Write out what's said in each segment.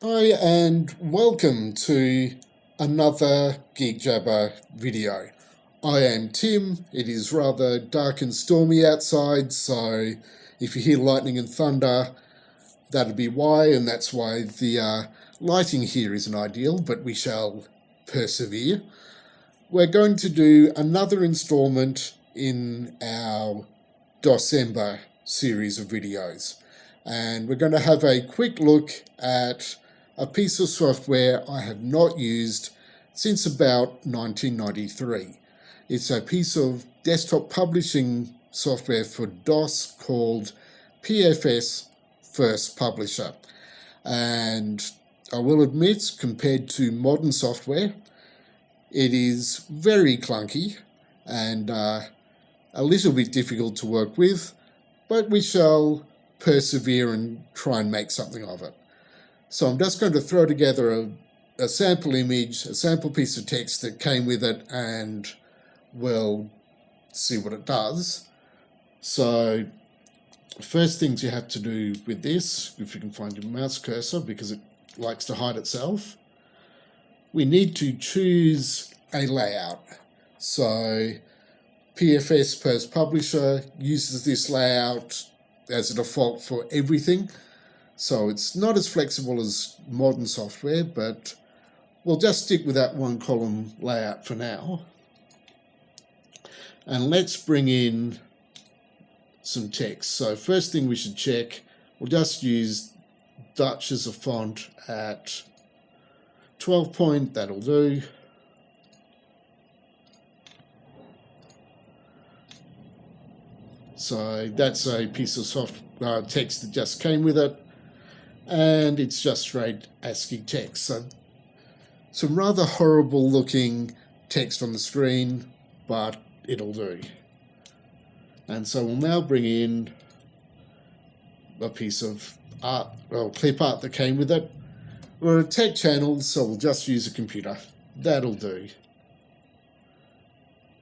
Hi and welcome to another Geek Jabber video. I am Tim. It is rather dark and stormy outside, so if you hear lightning and thunder, that'd be why, and that's why the lighting here isn't ideal, but we shall persevere. We're going to do another installment in our DOSEMBER series of videos, and we're going to have a quick look at a piece of software I have not used since about 1993. It's a piece of desktop publishing software for DOS called PFS First Publisher. And I will admit, compared to modern software, it is very clunky and a little bit difficult to work with, but we shall persevere and try and make something of it. So I'm just going to throw together a sample image, a sample piece of text that came with it, and we'll see what it does. So first things you have to do with this, if you can find your mouse cursor because it likes to hide itself, we need to choose a layout. So PFS First Publisher uses this layout as a default for everything. So it's not as flexible as modern software, but we'll just stick with that one column layout for now. And let's bring in some text. So first thing we should check, we'll just use Dutch as a font at 12 point, that'll do. So that's a piece of text that just came with it. And it's just straight ASCII text. So some rather horrible looking text on the screen, but it'll do. And so we'll now bring in a piece of art, well, clip art that came with it. We're a tech channel, so we'll just use a computer. That'll do.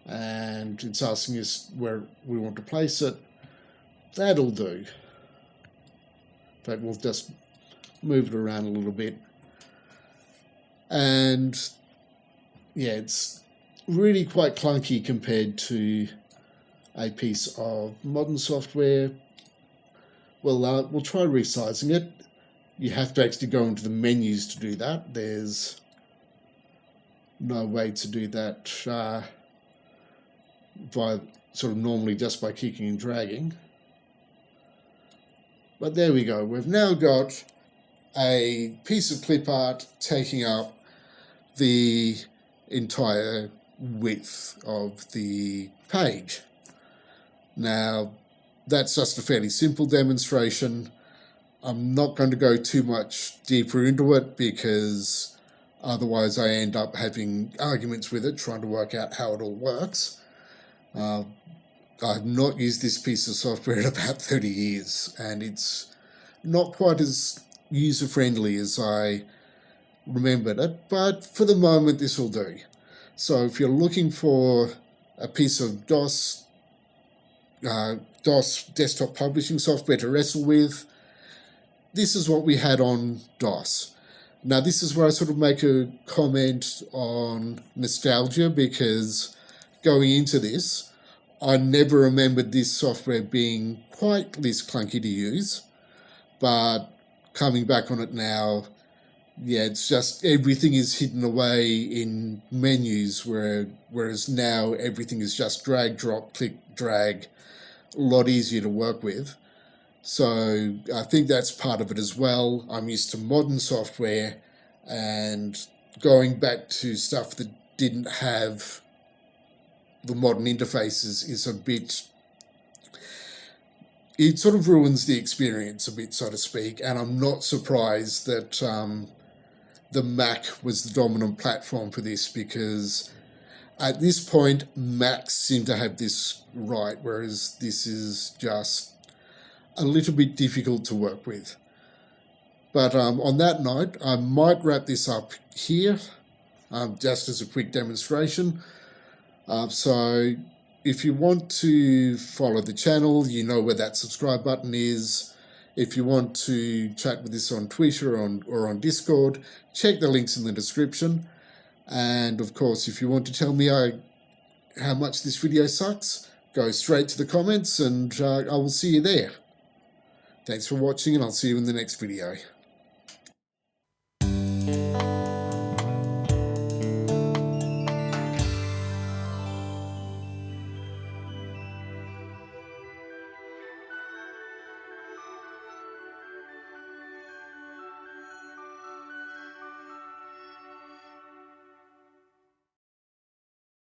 And it's asking us where we want to place it. That'll do. But we'll just move it around a little bit. And yeah, it's really quite clunky compared to a piece of modern software. Well, we'll try resizing it. You have to actually go into the menus to do that. There's no way to do that by sort of normally just by kicking and dragging. But there we go. We've now got a piece of clip art taking up the entire width of the page. Now, that's just a fairly simple demonstration. I'm not going to go too much deeper into it because otherwise I end up having arguments with it, trying to work out how it all works. I've not used this piece of software in about 30 years, and it's not quite as user-friendly as I remembered it, but for the moment this will do. So if you're looking for a piece of DOS desktop publishing software to wrestle with, this is what we had on DOS. Now this is where I sort of make a comment on nostalgia, because going into this, I never remembered this software being quite this clunky to use, but coming back on it now, yeah, it's just everything is hidden away in menus, whereas now everything is just drag, drop, click, drag, a lot easier to work with. So I think that's part of it as well. I'm used to modern software, and going back to stuff that didn't have the modern interfaces is a bit, it sort of ruins the experience a bit, so to speak, and I'm not surprised that the Mac was the dominant platform for this, because at this point Macs seem to have this right, whereas this is just a little bit difficult to work with. But on that note, I might wrap this up here, just as a quick demonstration. So if you want to follow the channel, you know where that subscribe button is. If you want to chat with us on Twitter or on Discord, check the links in the description. And of course, if you want to tell me how much this video sucks, go straight to the comments and I will see you there. Thanks for watching, and I'll see you in the next video.